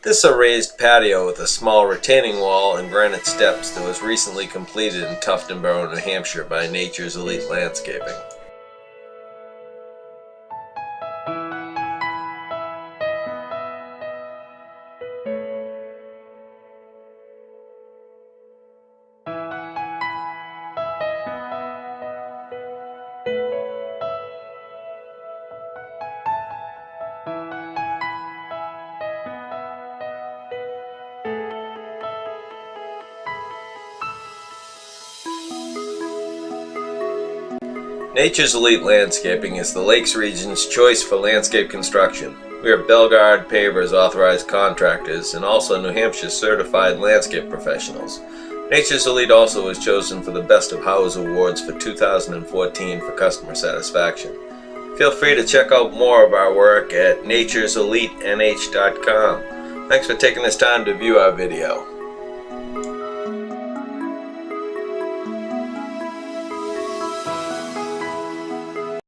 This is a raised patio with a small retaining wall and granite steps that was recently completed in Tuftonboro, New Hampshire by Nature's Elite Landscaping. Nature's Elite Landscaping is the Lakes region's choice for landscape construction. We are BELGARD pavers authorized contractors and also New Hampshire certified landscape professionals. Nature's Elite also was chosen for the Best of Houzz Awards for 2014 for customer satisfaction. Feel free to check out more of our work at natureselitenh.com. Thanks for taking this time to view our video.